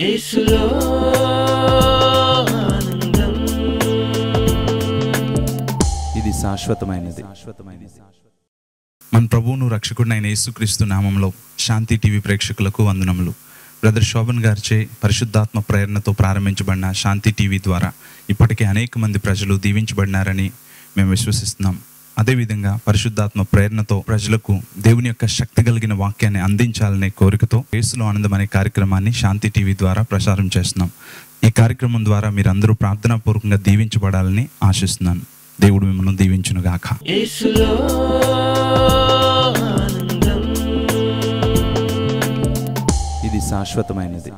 యేసులో ఆనందం. ఇది శాశ్వతమైనది. మన ప్రభువును రక్షకుడినైన యేసుక్రీస్తు నామంలో శాంతి టీవీ ప్రేక్షకులకు వందనములు. బ్రదర్ శోభన్ గారిచే పరిశుద్ధాత్మ ప్రేరణతో ప్రారంభించబడిన శాంతి టీవీ ద్వారా ఇప్పటికే అనేక మంది ప్రజలు దీవించబడినారని మేము విశ్వసిస్తున్నాం. అదేవిధంగా పరిశుద్ధాత్మ ప్రేరణతో ప్రజలకు దేవుని యొక్క శక్తి కలిగిన వాక్యాన్ని అందించాలనే కోరికతో యేసులో ఆనందం అనే కార్యక్రమాన్ని శాంతి టీవీ ద్వారా ప్రసారం చేస్తున్నాం. ఈ కార్యక్రమం ద్వారా మీరందరూ ప్రార్థనాపూర్వకంగా దీవించబడాలని ఆశిస్తున్నాను. దేవుడు మిమ్మల్ని దీవించునుగాక. యేసులో ఆనందం. ఇది శాశ్వతమైనది.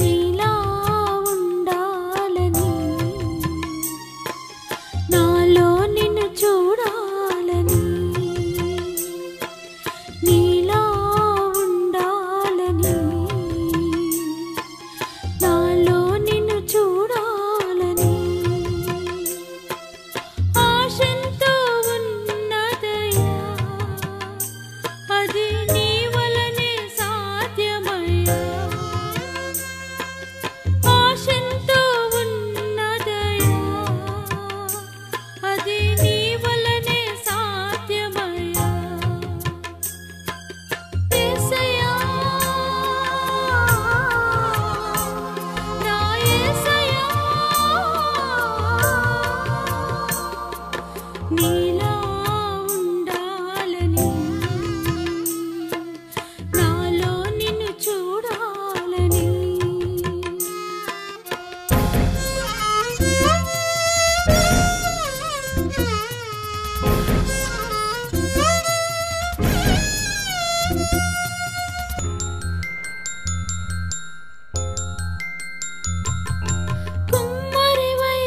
నీలా ఉండాలని, నాలో నిన్ను చూడాలని, నీలా ఉండాలని, నాలో నిన్ను చూడాలని ఆశంతో ఉన్నదయ్యా, అది నీ వలనే సాధ్యమయ్యా. ఆశంతో ఉన్నదయ్యా, అది నీ వలనే సాధ్యమయ్యా. యేసయ్యా, నా యేసయ్యా, నీలా ఉండాలని, నాలో నిన్ను చూడాలని. కుమ్మరివై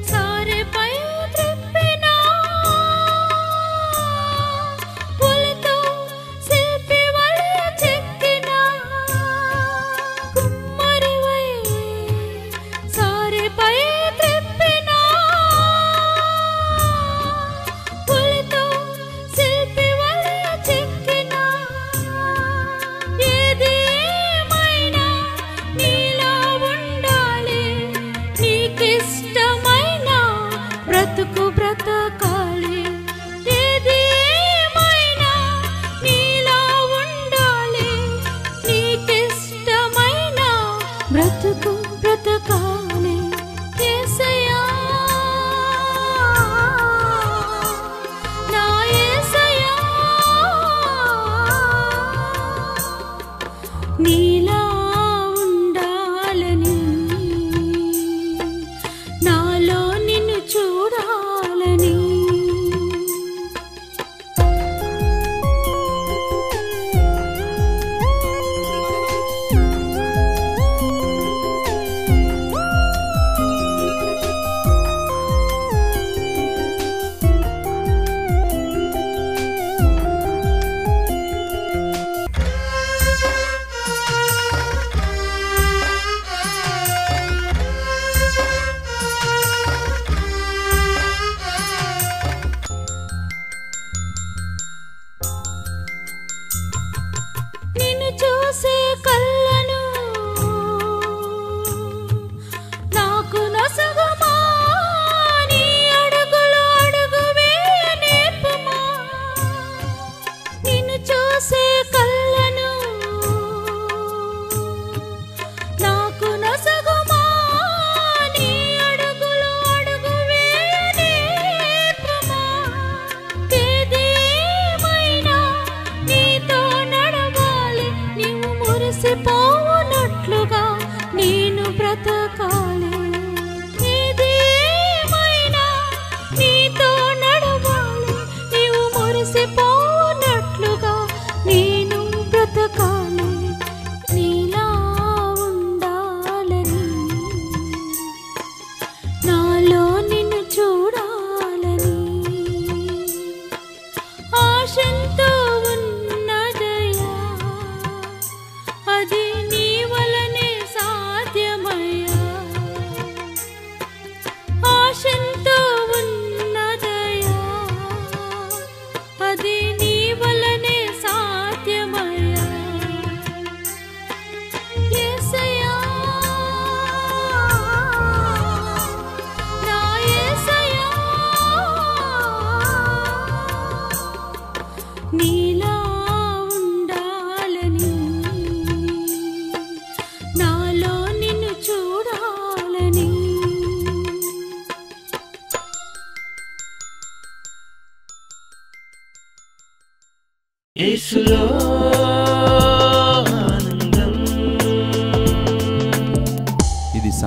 సారెపై త్రిప్పినా, పూలతో శిల్పి వలె చెక్కినా. కుమ్మరివై సారెపై త్రిప్పినా, పూలతో శిల్పి వలె చెక్కినా. ఏది ఏమైనా నీలా ఉండాలి, నీకిష్టమైన బ్రతుకు బ్రతకాలి. ఏది ఏమైనా నీలా ఉండాలి, నీకిష్టమైన బ్రతుకు బ్రతకాలి. యేసయ్యా, నా యేసయ్యా, నీలా ఉండాలని, నాలో నిన్ను చూడాలని. నిన్ను చూసే కళ్ళను నాకు నొసగుమా, నీ అడుగులు అడుగు వేయ నేర్పుమా. నిన్ను చూసే కళ్ళను నాకు నొసగుమా, నీ అడుగులు అడుగు వేయ నేర్పుమా. ఏది ఏమైనా నీతో నడవాలి, నీవు మురిసిపోవునట్లుగా నేను బ్రతకాలి. ఏది ఏమైనా నీతో నడవాలి, నీవు మురిసిపోవునట్లుగా నేను బ్రతకాలి. నీలా ఉండాలని, నాలో నిన్ను చూడాలని.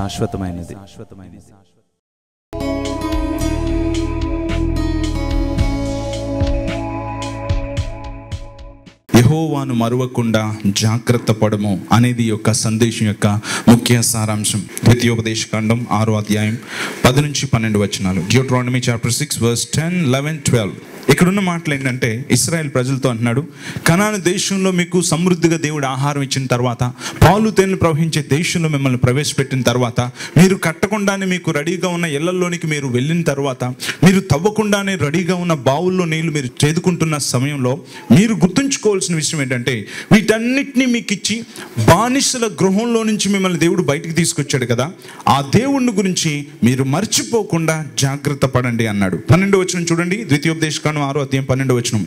శాశ్వతమైనది. యెహోవాను మరువకుండా జాగ్రత్త పడము అనేది యొక్క సందేశం యొక్క ముఖ్య సారాంశం. ద్వితీయోపదేశకాండం 6వ అధ్యాయం 10 నుంచి 12 వచనాలు. Deuteronomy chapter 6 verse 10, 11, 12. ఇక్కడున్న మాటలు ఏంటంటే, ఇశ్రాయేల్ ప్రజలతో అంటున్నాడు, కనాను దేశంలో మీకు సమృద్ధిగా దేవుడు ఆహారం ఇచ్చిన తర్వాత, పాలు తేనెలు ప్రవహించే దేశంలో మిమ్మల్ని ప్రవేశపెట్టిన తర్వాత, మీరు కట్టకుండానే మీకు రెడీగా ఉన్న ఇళ్లలోనికి మీరు వెళ్ళిన తర్వాత, మీరు తవ్వకుండానే రెడీగా ఉన్న బావుల్లో నీళ్లు మీరు చేదుకుంటున్న సమయంలో మీరు గుర్తుంచుకోవాల్సిన విషయం ఏంటంటే, వీటన్నిటినీ మీకు ఇచ్చి బానిసల గృహంలో నుంచి మిమ్మల్ని దేవుడు బయటికి తీసుకొచ్చాడు కదా, ఆ దేవుణ్ణి గురించి మీరు మర్చిపోకుండా జాగ్రత్త పడండి అన్నాడు. 12వ వచనం చూడండి, ద్వితీయోపదేశకాండం 6వ అధ్యాయం 12వ వచనం.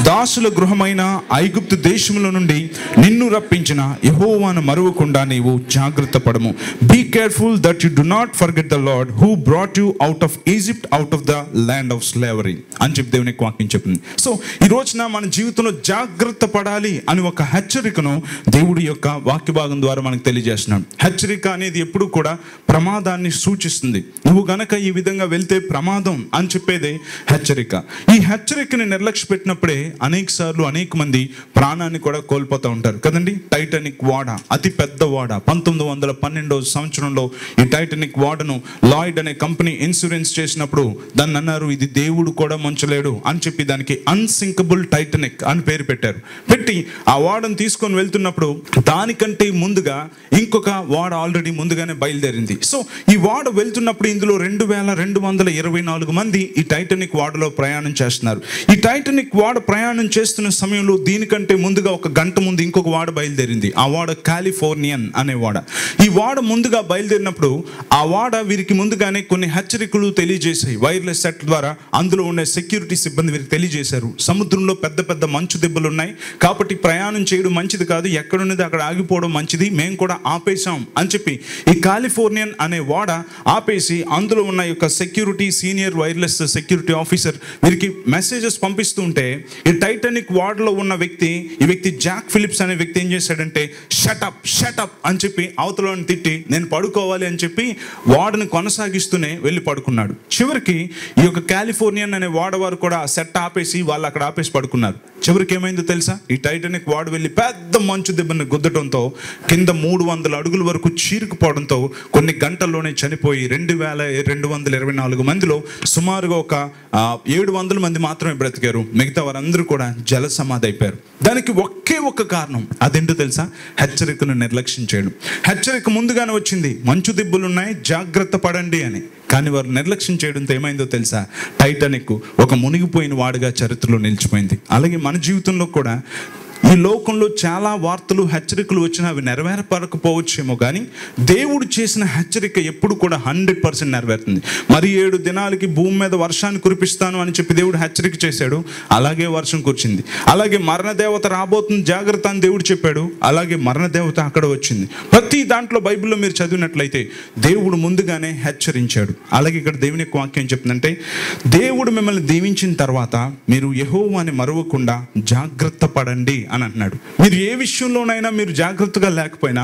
దాసుల గృహమైన ఐగుప్తు దేశంలో నుండి నిన్ను రప్పించిన యెహోవాను మరువకుండా నీవు జాగ్రత్త పడము. Be careful that you do not forget the Lord who brought you out of Egypt, out of the land of slavery అని చెప్పి దేవుని వాక్యం చెప్పింది. సో ఈ రోజున మన జీవితంలో జాగ్రత్త పడాలి అని ఒక హెచ్చరికను దేవుడి యొక్క వాక్య భాగం ద్వారా మనకు తెలియజేస్తున్నాడు. హెచ్చరిక అనేది ఎప్పుడు కూడా ప్రమాదాన్ని సూచిస్తుంది. నువ్వు గనక ఈ విధంగా వెళ్తే ప్రమాదం అని చెప్పేదే హెచ్చరిక. ఈ హెచ్చరికని నిర్లక్ష్య పెట్టినప్పుడే అనేక సార్లు అనేక మంది ప్రాణాన్ని కూడా కోల్పోతూ ఉంటారు కదండి. టైటానిక్ ఓడ, అతి పెద్ద ఓడ, 1912వ సంవత్సరంలో ఈ టైటానిక్ ఓడను లాయిడ్ అనే కంపెనీ ఇన్సూరెన్స్ చేసినప్పుడు దాన్ని అన్నారు, ఇది దేవుడు కూడా ముంచలేడు అని చెప్పి దానికి అన్సింకబుల్ టైటానిక్ అని పేరు పెట్టారు. పెట్టి ఆ ఓడను తీసుకొని వెళ్తున్నప్పుడు దానికంటే ముందుగా ఇంకొక ఓడ ఆల్రెడీ ముందుగానే బయలుదేరింది. సో ఈ ఓడ వెళ్తున్నప్పుడు ఇందులో 2224 మంది ఈ టైటానిక్ ఓడలో ప్రయాణం చేస్తున్నారు. ఈ టైటానిక్ ఓడ ప్రయాణం చేస్తున్న సమయంలో దీనికంటే ముందుగా ఒక గంట ముందు ఇంకొక ఓడ బయలుదేరింది. ఆ ఓడ కాలిఫోర్నియన్ అనే ఓడ. ఈ ఓడ ముందుగా బయలుదేరినప్పుడు ఆ ఓడ వీరికి ముందుగానే కొన్ని హెచ్చరికలు తెలియజేశాయి. వైర్లెస్ సెట్ ద్వారా అందులో ఉండే సెక్యూరిటీ సిబ్బంది వీరికి తెలియజేశారు, సముద్రంలో పెద్ద పెద్ద మంచు దెబ్బలు ఉన్నాయి కాబట్టి ప్రయాణం చేయడం మంచిది కాదు, ఎక్కడున్నది అక్కడ ఆగిపోవడం మంచిది, మేము కూడా ఆపేశాం అని చెప్పి ఈ కాలిఫోర్నియన్ అనే ఓడ ఆపేసి అందులో ఉన్న యొక్క security senior wireless security officer వీరికి మెసేజెస్ పంపిస్తూ ఉంటే, ఈ టైటానిక్ వార్డ్లో ఉన్న వ్యక్తి, ఈ వ్యక్తి జాక్ ఫిలిప్స్ అనే వ్యక్తి ఏం చేశాడంటే, షటప్ అని చెప్పి అవతలని తిట్టి నేను పడుకోవాలి అని చెప్పి వార్డుని కొనసాగిస్తూనే వెళ్ళి పడుకున్నాడు. చివరికి ఈ యొక్క కాలిఫోర్నియన్ అనే వార్డ్ వారు కూడా సెట్ ఆపేసి వాళ్ళు అక్కడ ఆపేసి పడుకున్నారు. చివరికి ఏమైందో తెలుసా, ఈ టైటానిక్ వార్డ్ వెళ్ళి పెద్ద మంచు దెబ్బని గుద్దటంతో కింద 300 అడుగుల వరకు చీరుకుపోవడంతో కొన్ని గంటల్లోనే చనిపోయి 2224 మందిలో సుమారుగా ఒక 700 మంది మాత్రమే బ్రతికారు. మిగతా వారందరూ కూడా జల సమాధి అయిపోయారు. దానికి ఒకే ఒక్క కారణం, అదేంటో తెలుసా, హెచ్చరికను నిర్లక్ష్యం చేయడం. హెచ్చరిక ముందుగానే వచ్చింది, మంచు దిబ్బలు ఉన్నాయి జాగ్రత్త పడండి అని. కానీ వారు నిర్లక్ష్యం చేయడంతో ఏమైందో తెలుసా, టైటానిక్ ఒక మునిగిపోయిన వాడుగా చరిత్రలో నిలిచిపోయింది. అలాగే మన జీవితంలో కూడా ఈ లోకంలో చాలా వార్తలు హెచ్చరికలు వచ్చినా అవి నెరవేరపడకపోవచ్చేమో, కానీ దేవుడు చేసిన హెచ్చరిక ఎప్పుడు కూడా 100% నెరవేరుతుంది. మరి 7 దినాలకి భూమి మీద వర్షాన్ని కురిపిస్తాను అని చెప్పి దేవుడు హెచ్చరిక చేశాడు, అలాగే వర్షం కురిచింది. అలాగే మరణదేవత రాబోతుంది జాగ్రత్త అని దేవుడు చెప్పాడు, అలాగే మరణదేవత అక్కడ వచ్చింది. ప్రతి దాంట్లో బైబిల్లో మీరు చదివినట్లయితే దేవుడు ముందుగానే హెచ్చరించాడు. అలాగే ఇక్కడ దేవుని యొక్క వాక్యం చెప్తుందంటే, దేవుడు మిమ్మల్ని దీవించిన తర్వాత మీరు యెహోవాని మరువకుండా జాగ్రత్త పడండి అని అంటున్నాడు. మీరు ఏ విషయంలోనైనా మీరు జాగ్రత్తగా లేకపోయినా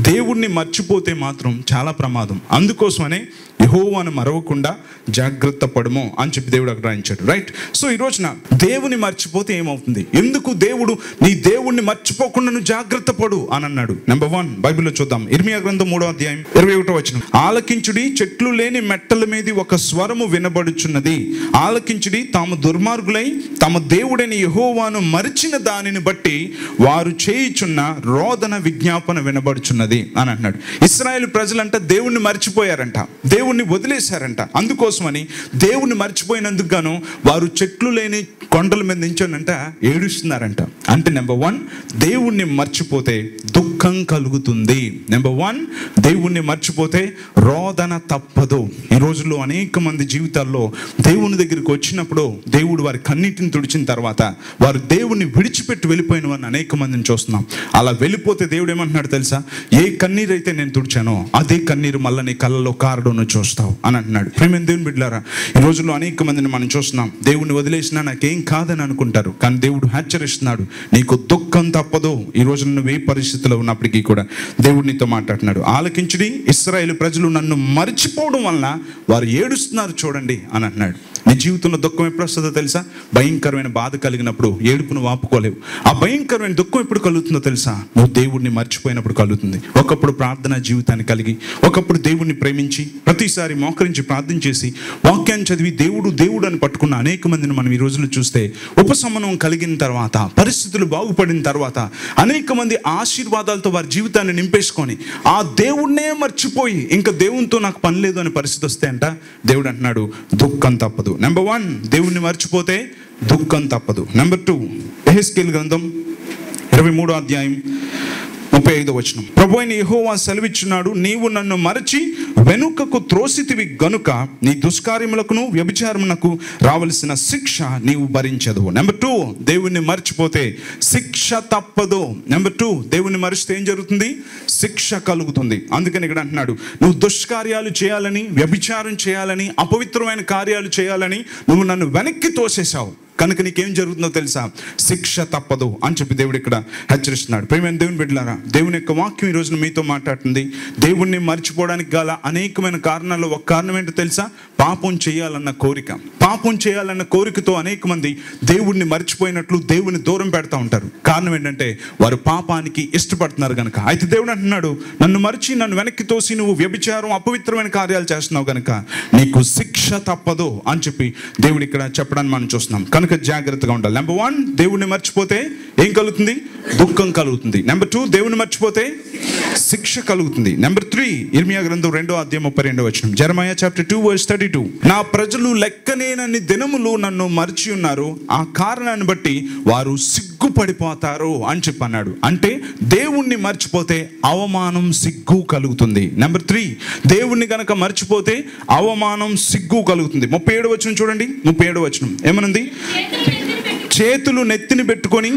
దేవుణ్ణి మర్చిపోతే మాత్రం చాలా ప్రమాదం. అందుకోసమనే యెహోవాను మరవకుండా జాగ్రత్త పడము అని చెప్పి దేవుడు అక్కడ రాయించాడు. రైట్. సో ఈ రోజున దేవుని మర్చిపోతే ఏమవుతుంది, ఎందుకు దేవుడు నీ దేవుణ్ణి మర్చిపోకుండా నువ్వు జాగ్రత్త పడు అని అన్నాడు. నెంబర్ 1 బైబిల్లో చూద్దాం. ఇర్మియా గ్రంథం 3వ అధ్యాయం 21వ వచనం. ఆలకించుడి, చెట్లు లేని మెట్టల మీద ఒక స్వరము వినబడుచున్నది. ఆలకించుడి, తాము దుర్మార్గులై తమ దేవుడైన యెహోవాను మరిచిన దానిని బట్టి వారు చేయుచున్న రోదన విజ్ఞాపన వినబడుచున్నది అని అంటున్నాడు. ఇశ్రాయేలు ప్రజలంట దేవుణ్ణి మర్చిపోయారంట, దేవుణ్ణి వదిలేశారంట. అందుకోసమని దేవుణ్ణి మర్చిపోయినందుకు గాను వారు చెట్లు లేని కొండల మీద నించోనంట ఏడుస్తున్నారంట. అంటే నెంబర్ 1 దేవుణ్ణి మర్చిపోతే దుఃఖం కలుగుతుంది. నెంబర్ 1 దేవుణ్ణి మర్చిపోతే రోదన తప్పదు. ఈ రోజుల్లో అనేక మంది జీవితాల్లో దేవుని దగ్గరికి వచ్చినప్పుడు దేవుడు వారి కన్నీటిని తుడిచిన తర్వాత వారు దేవుణ్ణి విడిచిపెట్టి వెళ్ళిపోయిన వారిని అనేక మందిని చూస్తున్నాం. అలా వెళ్ళిపోతే దేవుడు ఏమంటున్నాడు తెలుసా, ఏ కన్నీరు అయితే నేను తుడిచానో అదే కన్నీరు మళ్ళీ నీ కళ్ళలో కారడం చూస్తావు అని అంటున్నాడు. ప్రేమ దేవుని బిడ్డలారా, ఈ రోజుల్లో అనేక మందిని మనం చూస్తున్నాం, దేవుణ్ణి వదిలేసినా నాకేం కాదని అనుకుంటారు, కానీ దేవుడు హెచ్చరిస్తున్నాడు, నీకు దుఃఖం తప్పదు. ఈ రోజు నువ్వు ఏ పరిస్థితిలో ఉన్నా ఉన్నప్పటికీ కూడా దేవుడు నీతో మాట్లాడుతున్నాడు. ఆలకించుడి, ఇశ్రాయేలు ప్రజలు నన్ను మర్చిపోవడం వలన వారు ఏడుస్తున్నారు చూడండి అని అంటున్నాడు. నీ జీవితంలో దుఃఖం ఎప్పుడు వస్తుందో తెలుసా? భయంకరమైన బాధ కలిగినప్పుడు ఏడుపును వాపుకోలేవు. ఆ భయంకరమైన దుఃఖం ఎప్పుడు కలుగుతుందో తెలుసా? నువ్వు దేవుడిని మర్చిపోయినప్పుడు కలుగుతుంది. ఒకప్పుడు ప్రార్థనా జీవితాన్ని కలిగి, ఒకప్పుడు దేవుడిని ప్రేమించి, ప్రతిసారి మోకరించి ప్రార్థన చేసి, వాక్యాన్ని చదివి దేవుడు దేవుడు అని పట్టుకున్న అనేక మందిని మనం ఈ రోజుల్లో చూస్తే, ఉపశమనం కలిగిన తర్వాత, పరిస్థితులు బాగుపడిన తర్వాత, అనేక మంది ఆశీర్వాదాలతో వారి జీవితాన్ని నింపేసుకొని ఆ దేవుడినే మర్చిపోయి ఇంకా దేవునితో నాకు పని లేదు అనే పరిస్థితి వస్తే అంట దేవుడు అంటున్నాడు దుఃఖం తప్పదు. నెంబర్ 1, దేవుణ్ణి మర్చిపోతే దుఃఖం తప్పదు. నెంబర్ 2, యెహెజ్కేలు గ్రంథం 23వ అధ్యాయం 35వ వచనం. ప్రభువైన యెహోవా సెలవిచ్చున్నాడు, నీవు నన్ను మరచి వెనుకకు త్రోసితివి గనుక నీ దుష్కార్యములకును వ్యభిచారమునకు రావలసిన శిక్ష నీవు భరించదు. నెంబర్ 2, దేవుణ్ణి మర్చిపోతే శిక్ష తప్పదు. నెంబర్ 2, దేవుణ్ణి మరిస్తే ఏం జరుగుతుంది? శిక్ష కలుగుతుంది. అందుకని ఇక్కడ అంటున్నాడు, నువ్వు దుష్కార్యాలు చేయాలని, వ్యభిచారం చేయాలని, అపవిత్రమైన కార్యాలు చేయాలని నువ్వు నన్ను వెనక్కి తోసేశావు కనుక నీకేం జరుగుతుందో తెలుసా? శిక్ష తప్పదు అని చెప్పి దేవుడు ఇక్కడ హెచ్చరిస్తున్నాడు. ప్రియమైన దేవుని బిడ్డలారా, దేవుని యొక్క వాక్యం ఈ రోజున మీతో మాట్లాడుతుంది. దేవుణ్ణి మర్చిపోవడానికి గల అనేకమైన కారణాల్లో ఒక కారణం ఏంటో తెలుసా? పాపం చేయాలన్న కోరిక. పాపం చేయాలన్న కోరికతో అనేక మంది దేవుణ్ణి మర్చిపోయినట్లు దేవుని దూరం పెడతా ఉంటారు. కారణం ఏంటంటే వారు పాపానికి ఇష్టపడుతున్నారు కనుక. అయితే దేవుడు అంటున్నాడు, నన్ను మరిచి నన్ను వెనక్కి తోసి నువ్వు వ్యభిచారం, అపవిత్రమైన కార్యాలు చేస్తున్నావు కనుక నీకు శిక్ష తప్పదు అని చెప్పి దేవుడు ఇక్కడ చెప్పడాన్ని మనం చూస్తున్నాం. కనుక జాగ్రత్తగా ఉండాలి. నెంబర్ 1, దేవుణ్ణి మర్చిపోతే ఏం కలుగుతుంది? దుఃఖం కలుగుతుంది. నెంబర్ 2, దేవుణ్ణి మర్చిపోతే శిక్ష కలుగుతుంది. నెంబర్ 3, ఇర్మియా గ్రంథం 2వ అధ్యాయం 32వ వచనం. Jeremiah chapter 2 verse 32. నా ప్రజలు లెక్కలేనన్ని దినములు నన్ను మరిచి ఉన్నారు, ఆ కారణాన్ని బట్టి వారు సిగ్గుపడిపోతారు అని చెప్పి అన్నాడు. అంటే దేవుణ్ణి మర్చిపోతే అవమానం, సిగ్గు కలుగుతుంది. నెంబర్ 3, దేవుణ్ణి గనక మర్చిపోతే అవమానం, సిగ్గు కలుగుతుంది. 37వ వచనం చూడండి. 37వ వచనం ఏమనుంది? చేతులు నెత్తిని పెట్టుకొని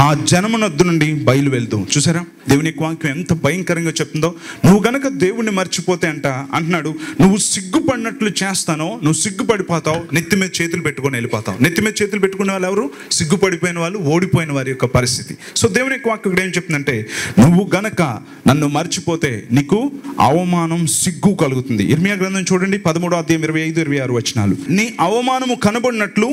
ఆ జనమునొద్దు నుండి బయలు వెళ్తూ. చూసారా దేవుని వాక్యం ఎంత భయంకరంగా చెప్తుందో? నువ్వు గనక దేవుణ్ణి మర్చిపోతే అంటున్నాడు, నువ్వు సిగ్గుపడినట్లు చేస్తానో, నువ్వు సిగ్గుపడిపోతావు, నెత్తి మీద చేతులు పెట్టుకొని వెళ్ళిపోతావు. నెత్తి మీద చేతులు పెట్టుకునే వాళ్ళు ఎవరు? సిగ్గుపడిపోయిన వాళ్ళు, ఓడిపోయిన వారి యొక్క పరిస్థితి. సో దేవుని వాక్యం ఇక్కడ ఏం చెప్తుందంటే, నువ్వు గనక నన్ను మర్చిపోతే నీకు అవమానం, సిగ్గు కలుగుతుంది. ఇర్మియా గ్రంథం చూడండి 13వ అధ్యాయం 25, 26 వచనాలు. నీ అవమానము కనబడినట్లు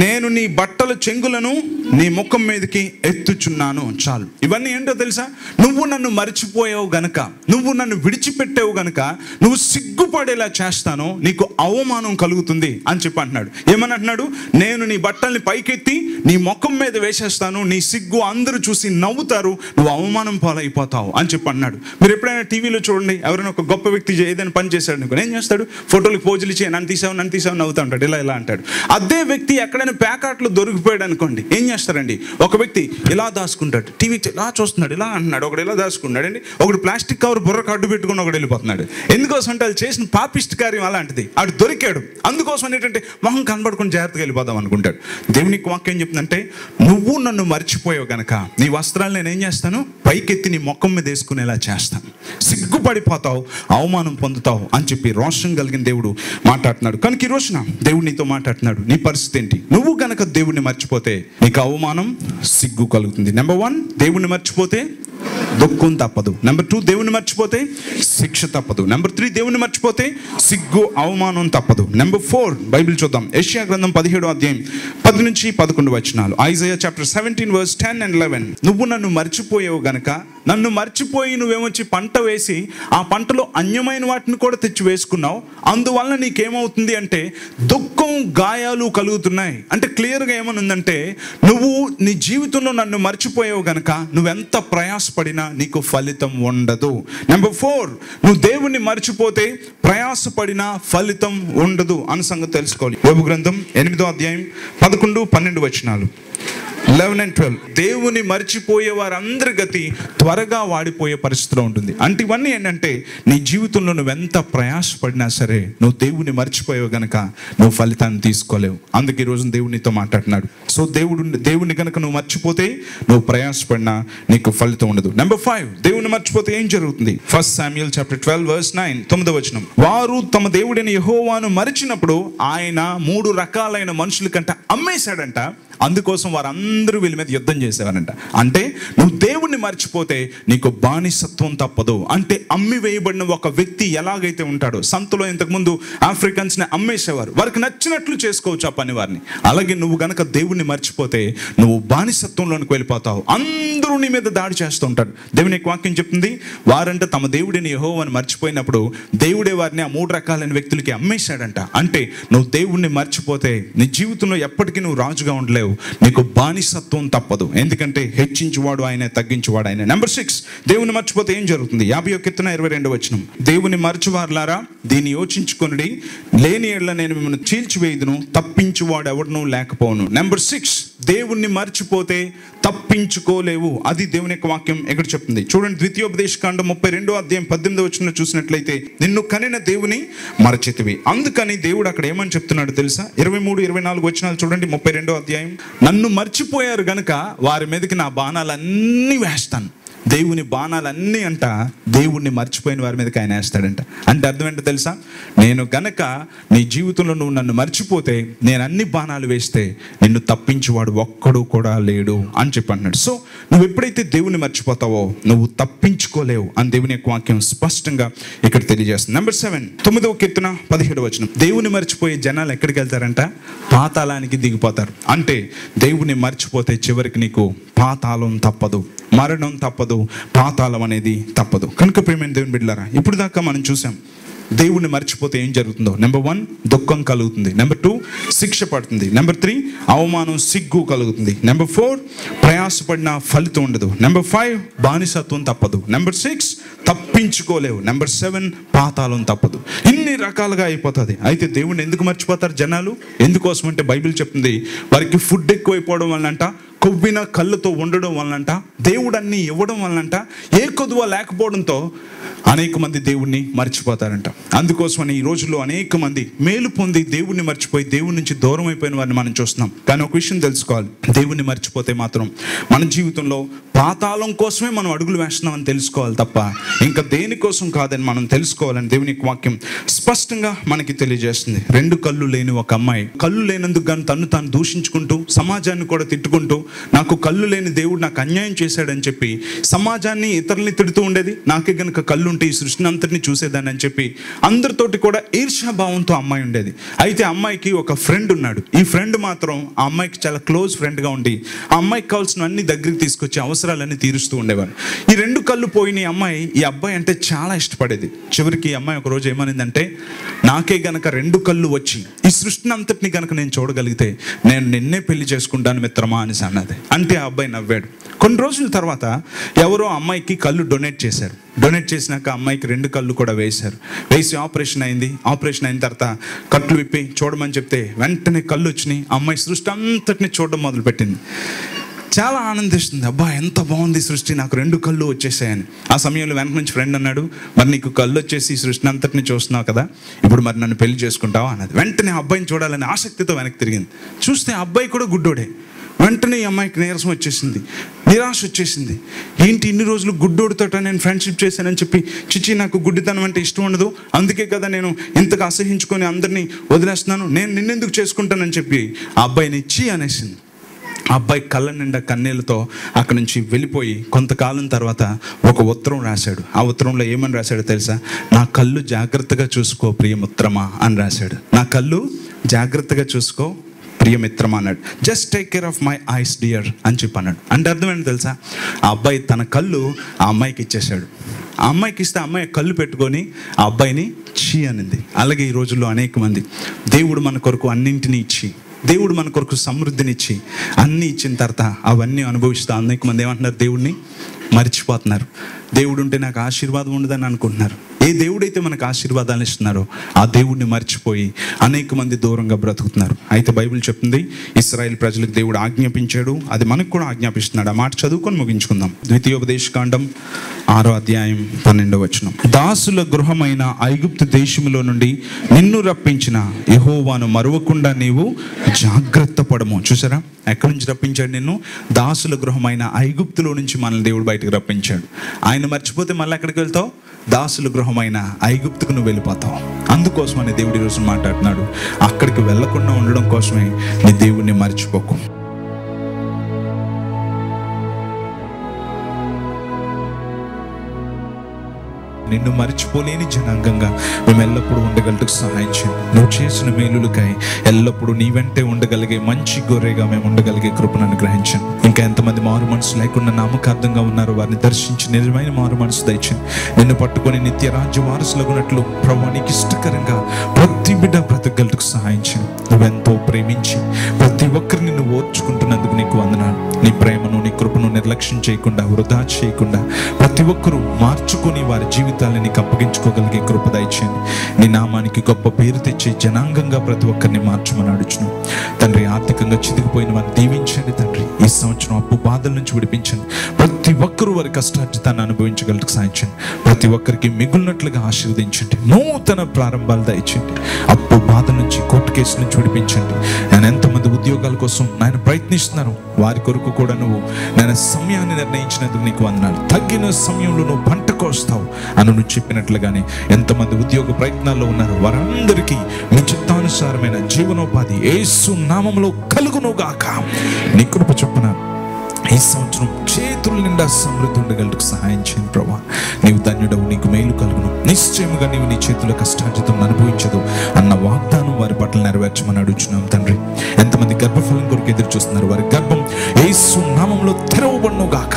నేను నీ బట్టల చెంగులను నీ ముఖం మీదకి ఎత్తుచున్నాను. చాలు. ఇవన్నీ ఏంటో తెలుసా? నువ్వు నన్ను మర్చిపోయావు గనక, నువ్వు నన్ను విడిచిపెట్టావు గనక, నువ్వు సిగ్గుపడేలా చేస్తాను, నీకు అవమానం కలుగుతుంది అని చెప్పి అంటున్నాడు. ఏమని అంటున్నాడు? నేను నీ బట్టల్ని పైకెత్తి నీ ముఖం మీద వేసేస్తాను, నీ సిగ్గు అందరూ చూసి నవ్వుతారు, నువ్వు అవమానం పాలైపోతావు అని చెప్పి అన్నాడు. మీరు ఎప్పుడైనా టీవీలో చూడండి, ఎవరైనా ఒక గొప్ప వ్యక్తి ఏదైనా పని చేశాడు అనుకో, ఏం చేస్తాడు? ఫోటోలకు పోజులు ఇచ్చి నన్ను తీసావు నవ్వుతా ఉంటాడు, ఇలా అంటాడు. అదే వ్యక్తి ఎక్కడైనా ప్యాకెట్లో దొరికిపోయాడు అనుకోండి, ఏం చేస్తారండి? ఒక వ్యక్తి ఇలా దాచుకుంటాడు, టీవీ ఇలా చూస్తున్నాడు, ఇలా అంటున్నాడు, ఒకడు ఇలా దాచుకున్నాడు అండి, ఒకడు ప్లాస్టిక్ కవర్ బుర్రకు అడ్డు పెట్టుకుని ఒకడు వెళ్ళిపోతున్నాడు. ఎందుకోసం అంటే అది చేసిన పాపిష్టి కార్యం అలాంటిది, అటు దొరికాడు. అందుకోసం ఏంటంటే మొహం కనబడుకుని జాగ్రత్తగా వెళ్ళిపోదాం అనుకుంటాడు. దేవుని వాక్యం చెప్తుందంటే, నువ్వు నన్ను మర్చిపోయావు గనక నీ వస్త్రాలు నేనేం చేస్తాను? పైకెత్తి నీ ముఖం మీద వేసుకునేలా చేస్తాను, సిగ్గుపడిపోతావు, అవమానం పొందుతావు అని చెప్పి రోషం కలిగిన దేవుడు మాట్లాడుతున్నాడు. కనుక ఈ రోజున దేవుడు నీతో మాట్లాడుతున్నాడు. నీ పరిస్థితి ఏంటి? నువ్వు గనక దేవుణ్ణి మర్చిపోతే నీకు అవమానం, సిగ్గు కలుగుతుంది. నెంబర్ 1, దేవుణ్ణి మర్చిపోతే దుఃఖం తప్పదు. నెంబర్ 2, దేవుణ్ణి మర్చిపోతే శిక్ష తప్పదు. నెంబర్ 3, దేవుణ్ణి మర్చిపోతే సిగ్గు, అవమానం తప్పదు. నెంబర్ 4, బైబిల్ చూద్దాం. యెషయా గ్రంథం 17వ అధ్యాయం 10 నుంచి 11 వచనాలు. Isaiah chapter 17 verse 10 and 11. నువ్వు నన్ను మర్చిపోయావు గనక, నన్ను మర్చిపోయి నువ్వేమొచ్చి పంట వేసి ఆ పంటలో అన్యమైన వాటిని కూడా తెచ్చి వేసుకున్నావు, అందువల్ల నీకేమవుతుంది అంటే దుఃఖం, గాయాలు కలుగుతున్నాయి. అంటే క్లియర్గా ఏమనుందంటే, నువ్వు నీ జీవితంలో నన్ను మర్చిపోయావు గనక నువ్వెంత ప్రయాసపడినా నీకు ఫలితం ఉండదు. నెంబర్ 4, నువ్వు దేవుణ్ణి మర్చిపోతే ప్రయాసపడినా ఫలితం ఉండదు అన్న సంగతి తెలుసుకోవాలి. యోబు గ్రంథం 8వ అధ్యాయం 11, 12 వచనాలు. 11 and 12. దేవుని మర్చిపోయే వారందరి గతి త్వరగా వాడిపోయే పరిస్థితిలో ఉంటుంది. అంటే ఇవన్నీ ఏంటంటే, నీ జీవితంలో నువ్వెంత ప్రయాసపడినా సరే నువ్వు దేవుని మర్చిపోయావు గనక నువ్వు ఫలితాన్ని తీసుకోలేవు. అందుకే ఈ రోజు దేవునితో మాట్లాడుతున్నాడు. సో దేవుని కనుక నువ్వు మర్చిపోతే నువ్వు ప్రయాసపడినా నీకు ఫలితం ఉండదు. నెంబర్ 5, దేవుని మర్చిపోతే ఏం జరుగుతుంది? 1 Samuel chapter 12 verse 9, 9వ వచనం. వారు తమ దేవుడైన యెహోవాను మరిచినప్పుడు ఆయన 3 రకాలైన మనుషుల కంటే అమ్మేశాడంట. అందుకోసం వారందరూ అందరూ వీళ్ళ మీద యుద్ధం చేసేవారంట. అంటే నువ్వు దేవుణ్ణి మర్చిపోతే నీకు బానిసత్వం తప్పదు. అంటే అమ్మి వేయబడిన ఒక వ్యక్తి ఎలాగైతే ఉంటాడో, సంతలో ఇంతకుముందు ఆఫ్రికన్స్ని అమ్మేసేవారు, వారికి నచ్చినట్లు చేసుకోవచ్చు ఆ పని వారిని. అలాగే నువ్వు గనక దేవుణ్ణి మర్చిపోతే నువ్వు బానిసత్వంలోనికి వెళ్ళిపోతావు. అందరూ నీ మీద దాడి చేస్తూ ఉంటాడు. దేవుని వాక్యం చెప్తుంది, వారంటే తమ దేవుడిని యెహోవాను మర్చిపోయినప్పుడు దేవుడే వారిని ఆ 3 రకాలైన వ్యక్తులకి అమ్మేశాడంట. అంటే నువ్వు దేవుణ్ణి మర్చిపోతే నీ జీవితంలో ఎప్పటికీ నువ్వు రాజుగా ఉండలేవు, నీకు బానిసత్వం తప్పదు. ఎందుకంటే హెచ్చించువాడు ఆయనే, తగ్గించువాడు ఆయనే. నెంబర్ 6, దేవుని మర్చిపోతే ఏం జరుగుతుంది? 51:22 దేవుని మరచువారులారా దీన్ని యోచించుకొనుడి, లేని ఎడల నేను మిమ్మల్ని చీల్చివేయుదును, తప్పించువాడు ఎవడనూ లేకపోవును. నెంబర్ 6, దేవుణ్ణి మర్చిపోతే తప్పించుకోలేవు. అది దేవుని యొక్క వాక్యం ఎక్కడ చెప్తుంది చూడండి. ద్వితీయోపదేశకాండం 32:18 చూసినట్లయితే, నిన్ను కనిన దేవుని మరచితివి. అందుకని దేవుడు అక్కడ ఏమని చెప్తున్నాడు తెలుసా? 23-24 చూడండి. 32వ అధ్యాయం, నన్ను మర్చిపోయారు గనుక వారి మీదకి నా బాణాలన్నీ వేస్తాను. దేవుని బాణాలన్నీ అంట దేవుణ్ణి మర్చిపోయిన వారి మీదకి ఆయన వేస్తాడంట. అంటే అర్థం ఏంటో తెలుసా? నేను గనక నీ జీవితంలో నువ్వు నన్ను మర్చిపోతే నేను అన్ని బాణాలు వేస్తే నిన్ను తప్పించేవాడు ఒక్కడు కూడా లేడు అని చెప్పి అంటున్నాడు. సో నువ్వు ఎప్పుడైతే దేవుని మర్చిపోతావో నువ్వు తప్పించుకోలేవు అని దేవుని యొక్క వాక్యం స్పష్టంగా ఇక్కడ తెలియజేస్తుంది. నెంబర్ 7, 9వ కీర్తన 17 దేవుని మర్చిపోయే జనాలు ఎక్కడికి వెళ్తారంట? పాతాళానికి దిగిపోతారు. అంటే దేవుని మర్చిపోతే చివరికి నీకు పాతాళం తప్పదు, మరణం తప్పదు, పాతాళం అనేది తప్పదు. కనుక ప్రియమైన దేవుని బిడ్డలారా, ఇప్పుడు దాకా మనం చూసాం దేవుణ్ణి మర్చిపోతే ఏం జరుగుతుందో. నెంబర్ 1, దుఃఖం కలుగుతుంది. నెంబర్ 2, శిక్ష పడుతుంది. నెంబర్ 3, అవమానం, సిగ్గు కలుగుతుంది. నెంబర్ 4, ప్రయాసపడిన ఫలితం ఉండదు. నెంబర్ 5, బానిసత్వం తప్పదు. నెంబర్ 6, తప్పించుకోలేవు. నెంబర్ 7, పాతాళం తప్పదు. ఇన్ని రకాలుగా అయిపోతుంది. అయితే దేవుణ్ణి ఎందుకు మర్చిపోతారు జనాలు? ఎందుకోసం అంటే బైబిల్ చెప్తుంది, వారికి ఫుడ్ ఎక్కువైపోవడం వల్లంట, కొవ్విన కళ్ళతో ఉండడం వలనంట, దేవుడు అన్ని ఇవ్వడం వలనంట, ఏ కొదువ లేకపోవడంతో అనేక మంది దేవుణ్ణి మర్చిపోతారంట. అందుకోసమని ఈ రోజుల్లో అనేక మంది మేలు పొంది దేవుణ్ణి మర్చిపోయి దేవుడి నుంచి దూరం అయిపోయిన వారిని మనం చూస్తున్నాం. కానీ ఒక విషయం తెలుసుకోవాలి, దేవుణ్ణి మర్చిపోతే మాత్రం మన జీవితంలో పాతాళం కోసమే మనం అడుగులు వేస్తున్నామని తెలుసుకోవాలి తప్ప ఇంకా దేనికోసం కాదని మనం తెలుసుకోవాలని దేవుని వాక్యం స్పష్టంగా మనకి తెలియజేస్తుంది. 2 కళ్ళు లేని ఒక అమ్మాయి కళ్ళు లేనందుకు కానీ తను తాను దూషించుకుంటూ సమాజాన్ని కూడా తిట్టుకుంటూ, నాకు కళ్ళు లేని దేవుడు నాకు అన్యాయం చేశాడని చెప్పి సమాజాన్ని ఇతరుల్ని తిడుతూ ఉండేది. నాకే గనుక కళ్ళు ఉంటే ఈ సృష్టిని అంతటిని చూసేదాన్ని అని చెప్పి అందరితోటి కూడా ఈర్ష్యాభావంతో అమ్మాయి ఉండేది. అయితే అమ్మాయికి ఒక ఫ్రెండ్ ఉన్నాడు. ఈ ఫ్రెండ్ మాత్రం ఆ అమ్మాయికి చాలా క్లోజ్ ఫ్రెండ్గా ఉండి ఆ అమ్మాయికి కావాల్సిన అన్ని దగ్గరికి తీసుకొచ్చి అవసరాలన్నీ తీరుస్తూ ఉండేవాడు. ఈ 2 కళ్ళు పోయిన ఈ అమ్మాయి ఈ అబ్బాయి అంటే చాలా ఇష్టపడేది. చివరికి ఈ అమ్మాయి ఒకరోజు ఏమనిందంటే, నాకే గనక 2 కళ్ళు వచ్చి ఈ సృష్టిని అంతటిని గనక నేను చూడగలిగితే నేను నిన్నే పెళ్లి చేసుకుంటాను మిత్రమా అని అన్నది. అంటే ఆ అబ్బాయి నవ్వాడు. కొన్ని రోజుల తర్వాత ఎవరో అమ్మాయికి కళ్ళు డొనేట్ చేశారు. డొనేట్ చేసినాక అమ్మాయికి 2 కళ్ళు కూడా వేశారు. వేసి ఆపరేషన్ అయింది. ఆపరేషన్ అయిన తర్వాత కట్లు విప్పి చూడమని చెప్తే వెంటనే కళ్ళు వచ్చినాయి. అమ్మాయి సృష్టి అంతటిని చూడడం మొదలుపెట్టింది. చాలా ఆనందిస్తుంది. అబ్బా ఎంత బాగుంది సృష్టి, నాకు 2 కళ్ళు వచ్చేసాయని. ఆ సమయంలో వెనక నుంచి ఫ్రెండ్ అన్నాడు, మరి నీకు కళ్ళు వచ్చేసి ఈ సృష్టిని అంతటిని చూస్తున్నావు కదా, ఇప్పుడు మరి నన్ను పెళ్లి చేసుకుంటావా అన్నది. వెంటనే అబ్బాయిని చూడాలని ఆసక్తితో వెనక్కి తిరిగింది. చూస్తే అబ్బాయి కూడా గుడ్డోడే. వెంటనే ఈ అమ్మాయికి నీరసం వచ్చేసింది, నిరాశ వచ్చేసింది. ఏంటి ఇన్ని రోజులు గుడ్డోడితో నేను ఫ్రెండ్షిప్ చేశానని చెప్పి, చిచి నాకు గుడ్డితనం అంటే ఇష్టం ఉండదు, అందుకే కదా నేను ఇంతగా అసహించుకొని అందరినీ వదిలేస్తున్నాను, నేను నిన్నెందుకు చేసుకుంటానని చెప్పి ఆ అబ్బాయిని ఇచ్చి అనేసింది. ఆ అబ్బాయి కళ్ళ నిండా కన్నీళ్ళతో అక్కడి నుంచి వెళ్ళిపోయి కొంతకాలం తర్వాత ఒక ఉత్తరం రాశాడు. ఆ ఉత్తరంలో ఏమని రాశాడో తెలుసా? నా కళ్ళు జాగ్రత్తగా చూసుకో ప్రియమిత్రమా అని రాశాడు. నా కళ్ళు జాగ్రత్తగా చూసుకో ప్రియమిత్రమా అన్నాడు. Just take care of my eyes dear అని చెప్పి అన్నాడు. అంటే అర్థం ఏంటి తెలుసా? ఆ అబ్బాయి తన కళ్ళు ఆ అమ్మాయికి ఇచ్చేశాడు. ఆ అమ్మాయికి ఇస్తే అమ్మాయి కళ్ళు పెట్టుకొని ఆ అబ్బాయిని చీ అనింది. అలాగే ఈ రోజుల్లో అనేక మంది దేవుడు మన కొరకు అన్నింటినీ ఇచ్చి, దేవుడు మన కొరకు సమృద్ధినిచ్చి అన్నీ ఇచ్చిన తర్వాత అవన్నీ అనుభవిస్తూ అనేక మంది ఏమంటున్నారు? దేవుడిని మర్చిపోతున్నారు. దేవుడు ఉంటే నాకు ఆశీర్వాదం ఉండదని అనుకుంటున్నారు. ఏ దేవుడైతే మనకు ఆశీర్వాదాలు ఇస్తున్నారో ఆ దేవుడిని మర్చిపోయి అనేక మంది దూరంగా బ్రతుకుతున్నారు. అయితే బైబిల్ చెప్తుంది, ఇశ్రాయేల్ ప్రజలకు దేవుడు ఆజ్ఞాపించాడు, అది మనకు కూడా ఆజ్ఞాపిస్తున్నాడు. ఆ మాట చదువుకొని ముగించుకుందాం. ద్వితీయోపదేశకాండం 6:12 దాసుల గృహమైన ఐగుప్తు దేశంలో నుండి నిన్ను రప్పించిన యెహోవాను మరువకుండా నీవు జాగ్రత్త పడము. చూసారా, ఎక్కడి నుంచి రప్పించాడు నిన్ను? దాసుల గృహమైన ఐగుప్తులో నుంచి మనల్ని దేవుడు బయటకు రప్పించాడు. ఆయన మర్చిపోతే మళ్ళీ ఎక్కడికి వెళ్తావు? దాసుల గృహమైన ఐగుప్తుకు నువ్వు వెళ్ళిపోతావు. అందుకోసమని దేవుడి రోజు మాట్లాడుతున్నాడు, అక్కడికి వెళ్లకుండా ఉండడం కోసమే నీ దేవుణ్ణి మర్చిపోకు. నిన్ను మరిచిపోలేని జనాంగంగా మేము ఎల్లప్పుడూ ఉండగలటకు సహాయం చేయండి. నువ్వు చేసిన మేలులకై ఎల్లప్పుడూ నీ వెంటే ఉండగలిగే మంచి గొర్రెగా మేము ఉండగలిగే కృపను అనుగ్రహించండి. ఇంకా ఎంతమంది మారు మనసు లేకుండా నామకార్థంగా ఉన్నారో వారిని దర్శించి నిజమైన మారు మనసు దయచేయండి. నిన్ను పట్టుకొని నిత్య రాజ్య వారసులగునట్లు ప్రభువా నీకు ఇష్టకరంగా ప్రతి బిడ్డ బ్రతకగలటకు సహాయం చేయండి. నువ్వెంతో ప్రేమించి ప్రతి ఒక్కరిని నువ్వు ఓర్చుకుంటున్నందుకు నీకు వందనాలు. నీ ప్రేమను నీ కృపను నిర్లక్ష్యం చేయకుండా వృధా చేయకుండా ప్రతి ఒక్కరూ మార్చుకొని వారి జీవితాలను నీకు అప్పగించుకోగలిగే కృప దయచేయండి. నీ నామానికి గొప్ప పేరు తెచ్చే జనాంగంగా ప్రతి ఒక్కరిని మార్చమని అడుగుచున్నాం తండ్రి. ఆర్థికంగా చితికిపోయిన వారిని దీవించండి తండ్రి. ఈ సంవత్సరం అప్పు బాధల నుంచి విడిపించండి. ప్రతి ఒక్కరూ వారి కష్టార్జితాన్ని అనుభవించగలటకు సాయించండి. ప్రతి ఒక్కరికి మిగులున్నట్లుగా ఆశీర్వదించండి. నూతన ప్రారంభాలు దయచేయండి. అప్పు బాధ నుంచి కోర్టు కేసు నుంచి విడిపించండి. నేను ఎంతమంది ఉద్యోగాల కోసం ఆయన ప్రయత్నిస్తున్నారు వారి కొరకు కూడా నువ్వు నేను సమయాన్ని నిర్ణయించినందుకు నీకు వందనాలు. తగ్గిన సమయంలో నువ్వు పంట కోస్తావు అని నువ్వు చెప్పినట్లుగానే ఎంతమంది ఉద్యోగ ప్రయత్నాల్లో ఉన్నారు వారందరికీ నీ చిత్తానుసారమైన జీవనోపాధి యేసు నామములో కలుగునుగాక. నీ కృప చొప్పున ఈ సంవత్సరం చేతుల నిండా సమృద్ధి ఉండగలటకు సహాయం చేయండి ప్రభా. నీవు ధన్యుడవు, నీకు మేలు కలుగును. నిశ్చయముగా నీవు నీ చేతుల కష్టార్జితం అనుభవించదు అన్న వాగ్దానం వారి పట్ల నెరవేర్చమని అడుగుచున్నాం తండ్రి. ఎంతమంది గర్భఫలం కొరకు ఎదురు చూస్తున్నారు వారి గర్భం యేసు నామములో తెరవబడును గాక.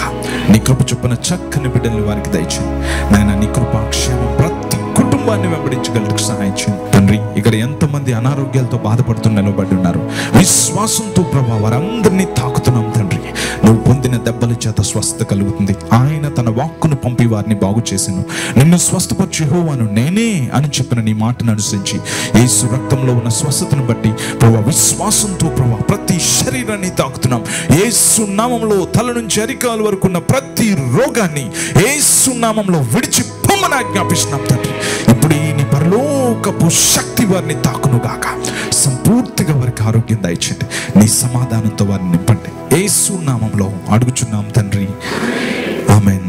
నీ కృప చొప్పున చక్కని బిడ్డల్ని వారికి దయచేయండి నాయన. నీ కృపా క్షేమం ప్రతి కుటుంబాన్ని వెంబడించగలటకు సహాయం చేయండి తండ్రి. ఇక్కడ ఎంతమంది అనారోగ్యాలతో బాధపడుతూ నిలబడి ఉన్నారు విశ్వాసంతో ప్రభా వారందరినీ తాకుతున్నాం తండ్రి. నువ్వు పొందిన దెబ్బల చేత స్వస్థత కలుగుతుంది. ఆయన తన వాక్కును పంపి వారిని బాగు చేసాను. నిన్ను స్వస్థపరచు యెహోవాను నేనే అని చెప్పిన నీ మాటను అనుసరించి యేసు రక్తంలో ఉన్న స్వస్థతను బట్టి ప్రభా విశ్వాసంతో ప్రభా ప్రతి శరీరాన్ని తాకుతున్నాం. యేసు నామంలో తల నుంచి అరికాల వరకు ఉన్న ప్రతి రోగాన్ని యేసు నామంలో విడిచి పొమ్మని ఆజ్ఞాపిస్తున్నాం తండ్రి. ఇప్పుడు ఈ నీ పరలోకపు శక్తి వారిని తాకును గాక. సంపూర్తిగా వారికి ఆరోగ్యం దయచేయండి. నీ సమాధానంతో వారిని నింపండి. యేసు నామంలో అడుగుచున్నాం తండ్రి, ఆమేన్.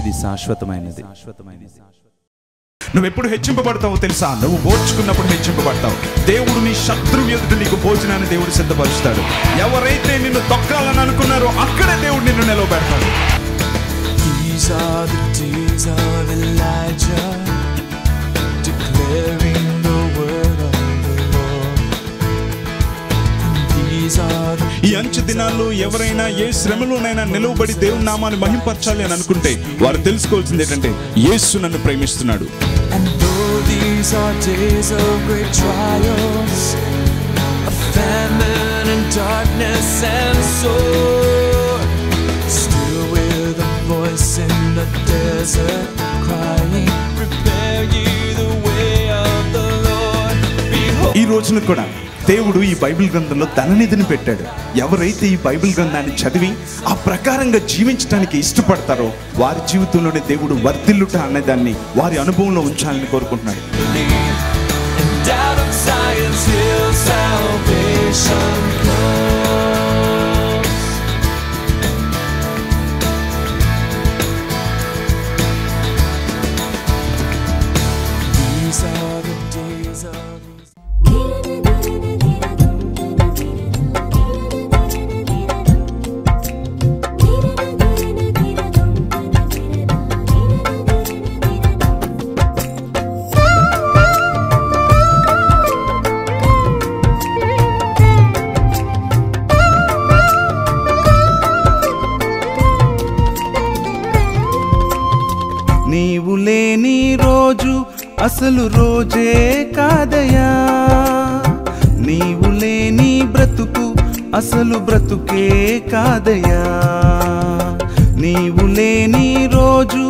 ఇది శాశ్వతమైనది. నువ్వు ఎప్పుడు హెచ్చింపబడతావో తెలుసా? నువ్వు ఓర్చుకున్నప్పుడు హెచ్చింపబడతావు. దేవుడు నీ శత్రువు ఎదుట నీకు భోజనాన్ని దేవుడు సిద్ధపరుస్తాడు. ఎవరైతే నిన్ను తొక్కాలని అనుకున్నారో అక్కడే దేవుడు నిన్ను నిలవబెడతాడు. These are the days of Elijah, declaring the word of the Lord. These are the ఈ అంచె దినాల్లో ఎవరైనా ఏ శ్రమలోనైనా నిలవబడి దేవుని నామాన్ని మహింపరచాలి అని అనుకుంటే వారు తెలుసుకోవాల్సింది ఏంటంటే యేసు నన్ను ప్రేమిస్తున్నాడు. And though these are days of great trials, of famine and darkness and sword, still with a voice in the desert crying, prepare ye the way of the Lord. Behold, ఈ రోజున కూడా దేవుడు ఈ బైబిల్ గ్రంథంలో ధననిధిని పెట్టాడు. ఎవరైతే ఈ Bible గ్రంథాన్ని చదివి ఆ ప్రకారంగా జీవించడానికి ఇష్టపడతారో వారి జీవితంలోనే దేవుడు వర్ధిల్లుట అనేదాన్ని వారి అనుభవంలో ఉంచాలని కోరుకుంటున్నాడు. and out of Zion's hill salvation comes. These are the days of నీవు లేని రోజు అసలు రోజే కాదయా. నీవు లేని బ్రతుకు అసలు బ్రతుకే కాదయా. నీవు లేని రోజు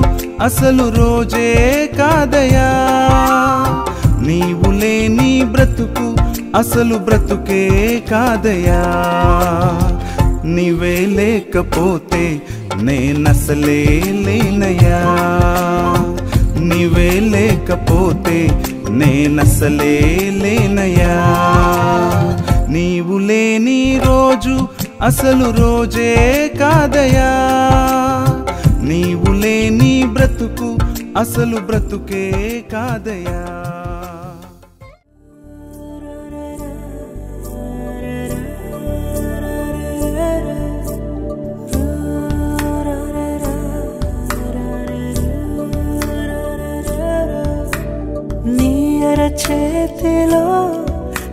అసలు రోజే కాదయా. నీవు లేని బ్రతుకు అసలు బ్రతుకే కాదయా. నీవే లేకపోతే నేనసలే లేనయ్యా. నీవే లేకపోతే నేనసలే లేనయ్యా. నీవు లేని రోజు అసలు రోజే కాదయా. నీవు లేని బ్రతుకు అసలు బ్రతుకే కాదయా.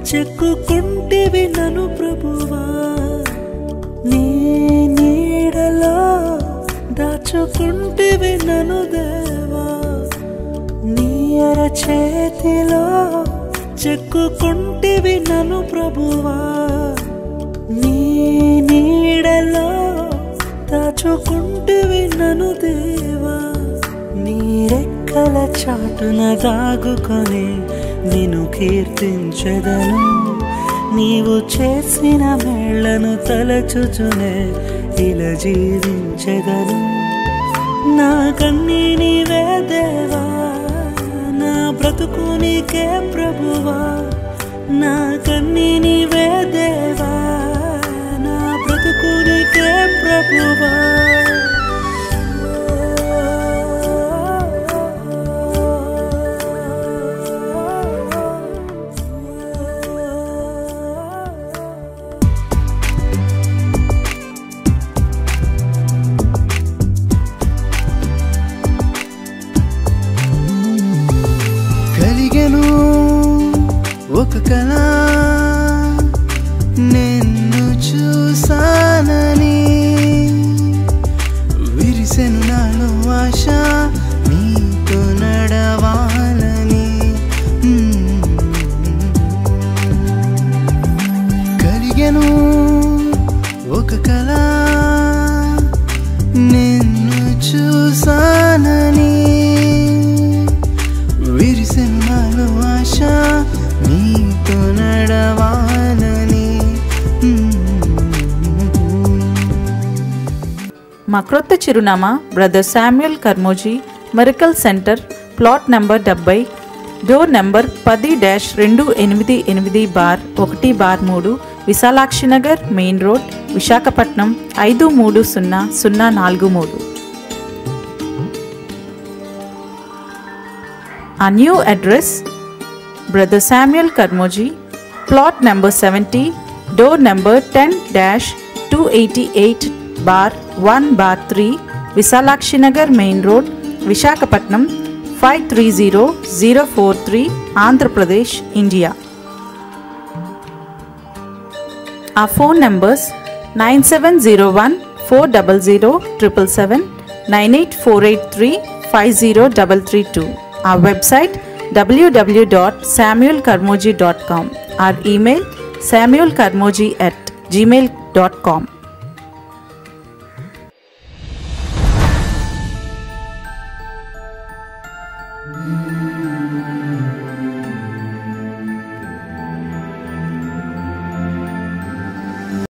చెక్కుకుంటివి నను ప్రభువా, నీ నీడలో దాచుకుంటివి నను దేవా, నీ అరచేతిలో చెక్కుకుంటివి నను ప్రభువా, నీ నీడలో దాచుకుంటివి నను దేవా, నీ రెక్కల చాటున దాగుకొని నిన్ను కీర్తించెదను, నీవు చేసిన మేళ్లను తలచుచునే ఇలా జీవించెదను. నా కన్నీ నీవే దేవా, నా బ్రతుకు నీకే ప్రభువా, నా కన్నీ నీవే దేవా, నా బ్రతుకు నీకే ప్రభువా. కలిగెను ఒక కళ, నిన్ను చూసానని, విరిసెను నాలో ఆశ నీతో నడవాలని. కలిగెను ఒక కళ, నిన్ను చూసానని, విరిసెను నాలో ఆశ నీతో నడవాలని. మా క్రొత్త చిరునామా brother Samuel Karmoji miracle centre, plot number 70, door number 10-288-1/3, Visalakshi Nagar, main road, Visakhapatnam 530043. Our new address, Brother Samuel Karmoji, plot number 70, door number 10-288/1/3, Visalakshi Nagar, Main Road, Visakhapatnam 530043, Andhra Pradesh, India. Our phone numbers 9701-400-777, 9848350332. Our website www.samuelkarmoji.com. Our email samuelkarmoji@gmail.com.